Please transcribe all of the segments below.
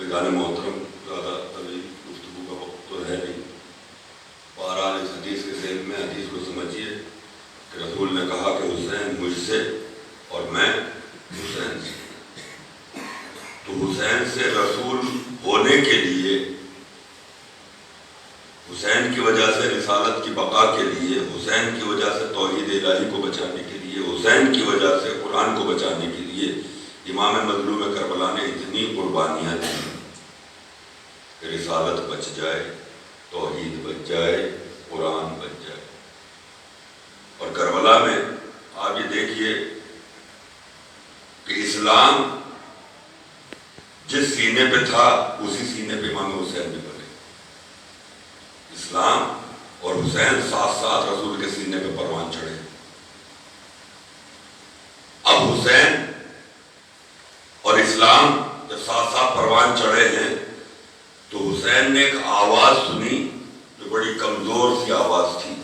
فیضان محترم زیادہ طویل گفتگو کا وقت تو ہے نہیں. بہرحال اس حدیث کے ذیل میں حدیث کو سمجھیے کہ رسول نے کہا کہ حسین مجھ سے اور میں حسین سے. تو حسین سے رسول ہونے کے لیے، حسین کی وجہ سے رسالت کی بقا کے لیے، حسین کی وجہ سے توحید الہی کو بچانے کے لیے، حسین کی وجہ سے قرآن کو بچانے کے لیے امام مظلوم کربلا نے اتنی قربانیاں دی کہ رسالت بچ جائے، توحید بچ جائے، قرآن بچ جائے. اور کربلا میں آپ یہ دیکھیے کہ اسلام جس سینے پہ تھا اسی سینے پہ امام حسین بھی پڑے. اسلام اور حسین ساتھ ساتھ رسول کے سینے پہ پروان چڑھے. اب حسین اور اسلام جب ساتھ ساتھ پروان چڑھے ہیں تو حسین نے ایک آواز سنی جو بڑی کمزور سی آواز تھی،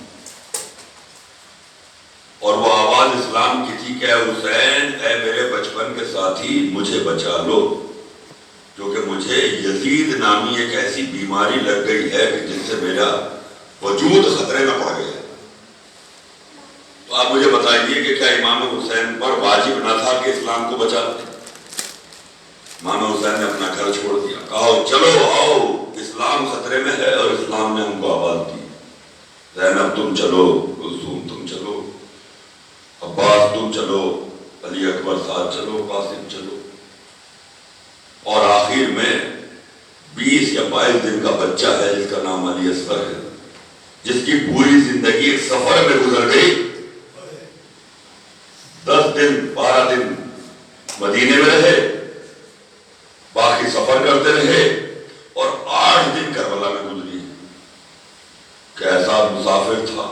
اور وہ آواز اسلام کی تھی کہ اے حسین، اے میرے بچپن کے ساتھی، مجھے بچا لو، جو کہ مجھے یزید نامی ایک ایسی بیماری لگ گئی ہے کہ جس سے میرا وجود خطرے میں پڑ گیا. تو آپ مجھے بتائیے کہ کیا امام حسین پر واجب نہ تھا کہ اسلام کو بچا لیں؟ امام حسین نے اپنا گھر چھوڑ دیا، کہا چلو آؤ، اسلام خطرے میں ہے، اور اسلام نے ہم کو آواز دی، زینب تم چلو، کلثوم تم چلو، عباس تم چلو، علی اکبر ساتھ چلو، قاسم چلو. اور آخر میں 20 یا 22 دن کا بچہ ہے جس کا نام علی اصغر ہے، جس کی پوری زندگی ایک سفر میں گزر گئی. 10 دن 12 دن مدینے میں رہے، باقی سفر کرتے رہے، اور 8 دن کربلا میں گزری. کیسا مسافر تھا،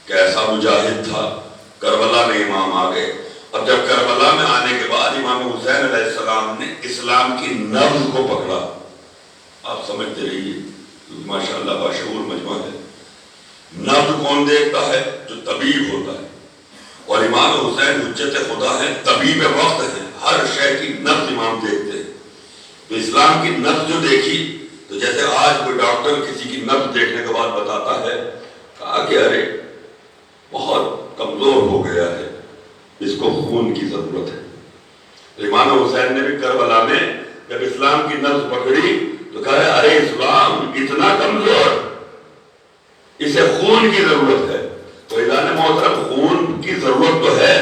کیسا مجاہد تھا. کربلا میں امام آ گئے. اور جب کربلا میں آنے کے بعد امام حسین علیہ السلام نے اسلام کی نبض کو پکڑا. آپ سمجھتے رہیے، ماشاءاللہ باشعور مجمع ہے. نبض کون دیکھتا ہے؟ جو طبیب ہوتا ہے. اور امام حسین حجت خدا ہے، طبیب وقت ہے، ہر شے کی نبض امام دیکھتے ہیں. تو اسلام کی نبض جو دیکھی، تو جیسے آج کوئی ڈاکٹر کسی کی نبض دیکھنے کے بعد بتاتا ہے، کہا کہ ارے بہت کمزور ہو گیا ہے، اس کو خون کی ضرورت ہے. تو امام حسین نے بھی کربلا میں جب اسلام کی نبض پکڑی تو کہا ارے اسلام اتنا کمزور، اسے خون کی ضرورت ہے. تو اعلان محترم، خون کی ضرورت تو ہے،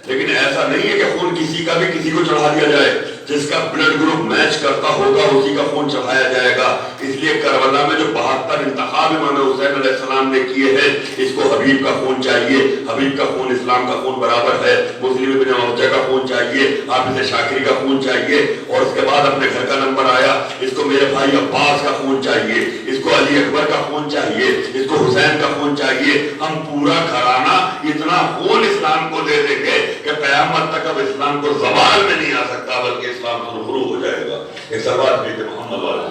لیکن ایسا نہیں ہے کہ خون کسی کا بھی کسی کو چڑھا دیا جائے. جس کا بلڈ گروپ میچ کرتا ہوگا اسی کا خون چڑھایا جائے گا. اس لیے کربلا میں جو 72 انتخاب امام حسین علیہ السلام نے کیے ہیں، اس کو حبیب کا خون چاہیے. حبیب کا خون اسلام کا خون برابر ہے. مسلم ابن مرجع کا خون چاہیے، حافظ شاکری کا خون چاہیے. اور اس کے بعد اپنے گھر کا نمبر آیا، اس کو میرے بھائی عباس کا خون چاہیے، اس کو علی اکبر کا خون چاہیے، اس کو حسین کا خون چاہیے. ہم پورا گھرانہ اتنا خون اسلام کو دے دیں گے کہ قیامت تک اب اسلام کو زوال میں نہیں آ سکتا، بلکہ اسلام سرخرو ہو جائے گا. ایک سوال بیٹے محمد والے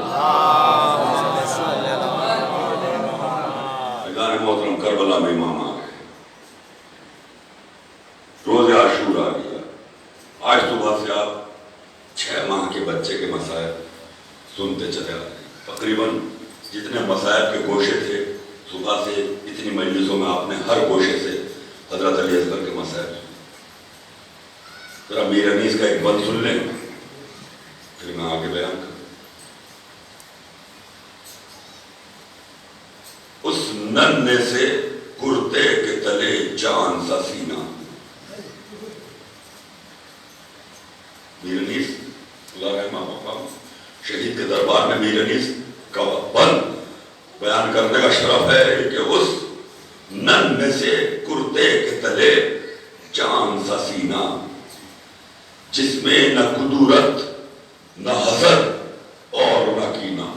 محترم، کربلا میں امام آ گئے، روز عاشور آ گیا. آج صبح سے آپ 6 ماہ کے بچے کے مسائل سنتے چلے آ رہے ہیں. تقریباً جتنے مسائل کے گوشے تھے، صبح سے اتنی مجلسوں میں آپ نے ہر گوشے سے حضرت علی اصغر کے مسائل. ذرا میر انیس کا ایک بند سن لیں، پھر میں آگے بیان کروں. اس ننھے سے کرتے کے تلے جان سا سینہ. میر انیس اللہ رحمہ مقام شہید کے دربار میں میر انیس کا بند بیان کرنے کا شرف ہے کہ اس ننھے سے کرتے کے تلے جان سا سینہ، جس میں نہ کدورت نہ حسد اور نہ کینہ.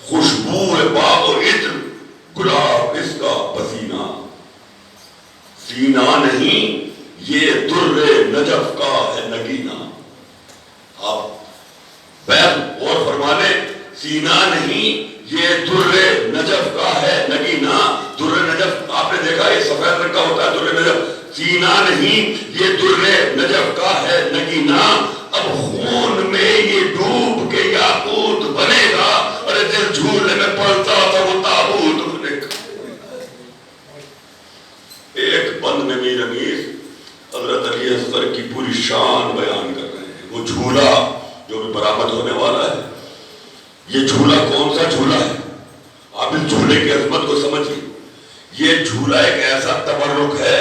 خوشبو باغ و عطر گلاب اس کا پسینہ. سینہ نہیں یہ در نجف کا ہے نگینہ. آپ بیت غور فرما لیں، سینہ نہیں یہ در نجف کا ہے نگینہ. در نجف آپ نے دیکھا یہ سفید رنگ کا ہوتا ہے در نجف. سینہ نہیں یہ در نجف کا ہے نگینہ. اب خون میں یہ ڈوب کے یا برآمد ہونے والا ہے۔ یہ جھولا کون سا جھولا ہے؟ آپ اس جھولے کی عظمت کو سمجھیے۔ یہ جھولا ایک ایسا تبرک ہے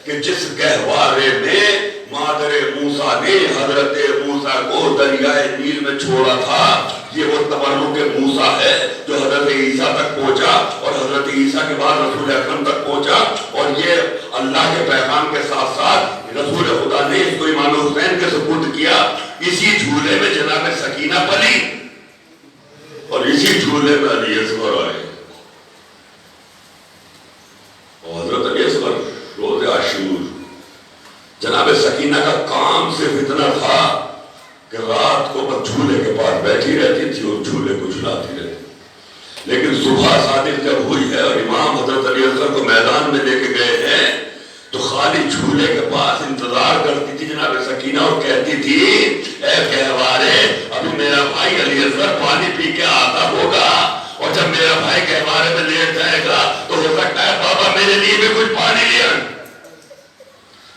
کہ جس گہوارے میں مادر موسیٰ نے حضرت موسیٰ کو دریائے نیل میں چھوڑا تھا، یہ وہ تبرک موسیٰ ہے جو حضرت عیسیٰ تک پہنچا اور حضرت عیسیٰ کے بعد رسول اکرم تک پہنچا، اور یہ اللہ کے پیغام کے ساتھ ساتھ رسول خدا نے اس کو امام حسین کے سپرد کیا۔ اسی جھولے میں جناب سکینہ پلی اور اسی جھولے میں علی اصغر آئے، اور حضرت علی اصغر روز عاشور۔ جناب سکینہ کا کام صرف اتنا تھا کہ رات کو بس جھولے کے پاس بیٹھی رہتی تھی اور جھولے کو جھلاتی رہتی، لیکن صبح صادق جب ہوئی ہے اور امام حضرت علی اصغر کو میدان میں لے کے گئے ہیں تو خالی جھولے کے پاس انتظار کرتی تھی جناب سکینہ اور کہتی تھی اے گہوارے ابھی میرا بھائی علی اصغر پانی پی کے آتا ہوگا، اور جب میرا بھائی گہوارے میں لیٹ جائے گا تو ہو سکتا ہے بابا میرے لیے بھی کچھ پانی لے آئیں۔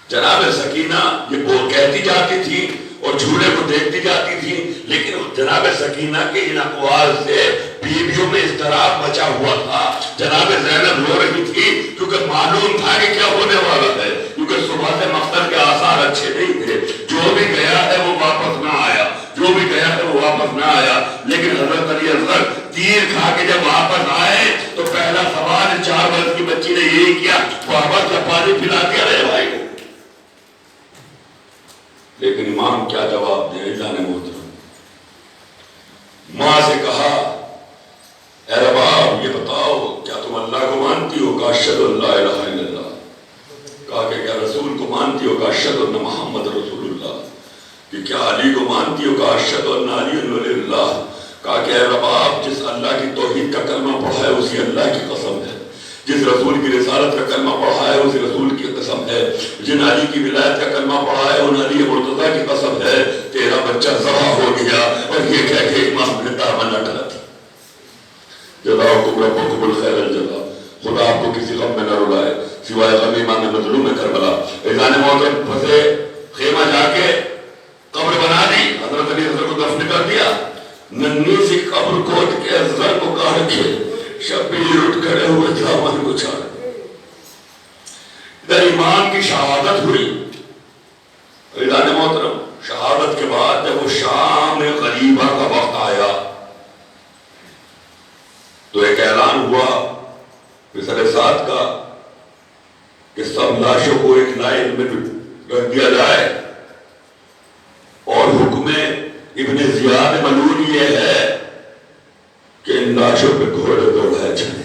جناب سکینہ یہ وہ کہتی جاتی تھی اور جھولے کو دیکھتی جاتی تھی، لیکن جناب سکینہ کے ان اقوال سے بیویوں میں اضطراب مچا ہوا تھا۔ جناب زینب رو رہی تھی کیونکہ معلوم تھا کہ کیا ہونے والا ہے، کیونکہ صبح سے مقتل کے آثار اچھے نہیں تھے، جو بھی گیا ہے وہ واپس نہ آیا، جو بھی گیا ہے وہ واپس نہ آیا۔ لیکن حضرت علی اصغر تیر کھا کے جب واپس آئے تو پہلا سوال 4 برس کی بچی نے یہی کیا، بابا کیا پانی پلا دیا رہے بھائی کو؟ لیکن امام کیا جواب دے؟ اللہ نے محترم ماں سے کہا اے رباب یہ بتاؤ کیا تم اللہ کو مانتی ہو؟ کہا اشہد ان لا الہ الا اللہ۔ کہا کہ کیا رسول کو مانتی ہو؟ کہا اشہد ان محمد رسول اللہ۔ کہ کیا علی کو مانتی ہو؟ کہا اشہد ان علی ولی اللہ۔ کہا کہ اے رباب جس اللہ کی توحید کا کلمہ پڑھا ہے اسی اللہ کی قسم ہے، جس رسول کی رسالت کا کلمہ پڑھا ہے اسی رسول کی قسم ہے، جن علی کی ولایت کا کلمہ پڑھا ہے ان علی مرتضیٰ کی قسم ہے، تیرا بچہ ذبح ہو گیا۔ اور یہ کہہ کے امام نے دامن اٹھا دی۔ جزاکم ربکم الخیر الجزا، خدا آپ کو کسی غم میں نہ رلائے سوائے غم امام مظلوم کربلا۔ ایزان محترم پھنسے خیمہ جا کے قبر بنا دی، حضرت علی اصغر کو دفن کر دیا، ننھی سی قبر کھود کے اصغر کو کاٹ کے شبیر اٹھ کھڑے ہوئے دامن کو چھاڑ۔ ادھر امام کی شہادت ہوئی، ایزان محترم شہادت کے بعد جب وہ شام غریبہ کا وقت آیا تو ایک اعلان ہوا پسر سعد کا کہ سب لاشوں کو ایک لائن میں رکھ دیا جائے، اور حکم ابن زیاد ملون یہ ہے کہ ان لاشوں پہ گھوڑے دوڑائے جائیں۔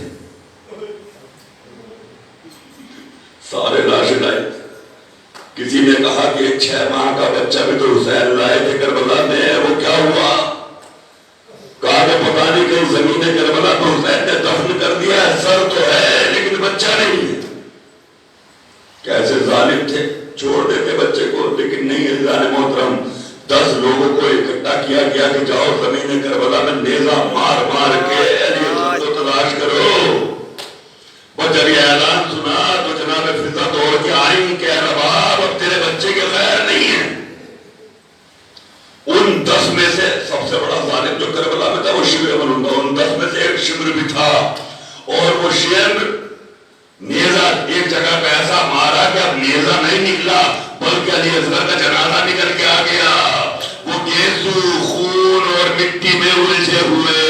سارے لاشیں لائے، کسی نے کہا کہ ایک 6 ماہ کا بچہ بھی تو حسین لائے تھے کربلا میں، وہ کیا ہوا؟ کہا کہ پتہ نہیں کہیں زمین کربلا تو حسین نے دفن کر دیا ہے، سر تو ہے لیکن بچہ نہیں ہے۔ کیسے ظالم تھے، چھوڑ دیتے بچے کو، لیکن نہیں۔ ایزان محترم 10 لوگوں کو اکٹھا کیا گیا کہ جاؤ زمین کربلا میں نیزہ مار مار کے علی اصغر کو تلاش کرو۔ بس جب یہ اعلان سنا تو جناب فضا دوڑ کے آئیں کہ رباب اب تیرے بچے کے خیر نہیں ہے۔ ان 10 میں سے سب سے بڑا ظالم جو کربلا میں تھا وہ شمر بن تھا، ان 10 میں سے ایک شمر بھی تھا، اور وہ شمر نیزہ ایک جگہ پہ ایسا مارا کہ اب نیزہ نہیں نکلا بلکہ علی اصغر کا جنازہ نکل کے آ گیا۔ وہ گیسو خون اور مٹی میں الجھے ہوئے،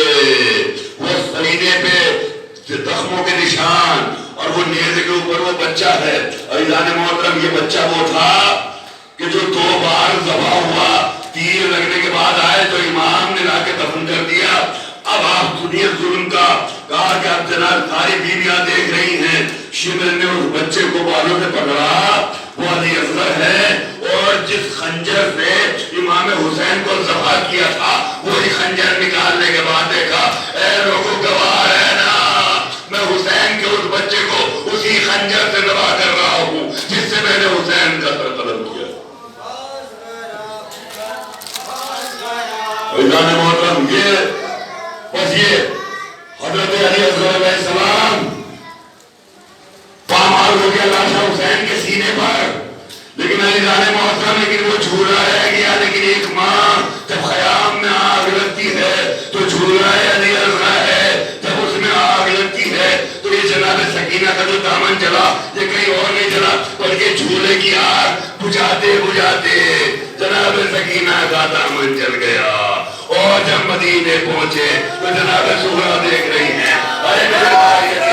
وہ سینے پہ زخموں کے نشان، اور وہ نیزے کے اوپر وہ بچہ ہے۔ ایزان محترم یہ بچہ وہ تھا کہ جو 2 بار ذبح ہوا، تیر لگنے کے بعد آئے تو امام نے لا کے دفن کر دیا۔ اب آپ سنیے ظلم کا، کہا کہ اب جناب ساری بیویاں دیکھ رہی ہیں، شمر نے اس بچے کو بالوں سے پکڑا، وہ علی اصغر ہے، اور جس خنجر سے امام حسین کو ذبح کیا تھا وہی خنجر نکالنے کے بعد دیکھا اے لوگوں گواہ ہے نا، میں حسین کے اس بچے کو اسی خنجر سے ذبح کر رہا ہوں جس سے میں نے حسین کا سر قلم کیا۔ ایزان محترم یہ حضرت علی اصغر علیہ السلام پامال ہو گیا لاشا حسین کے سینے پر، لیکن ایزان محترم لیکن وہ جھولا رہ گیا۔ لیکن ایک ماں جب خیام میں کمرے کی آگ بجھاتے بجھاتے جناب سکینہ کا دامن چل گیا، اور جب مدینے پہنچے تو جناب سغرا دیکھ رہی ہیں، ارے میرے بھائی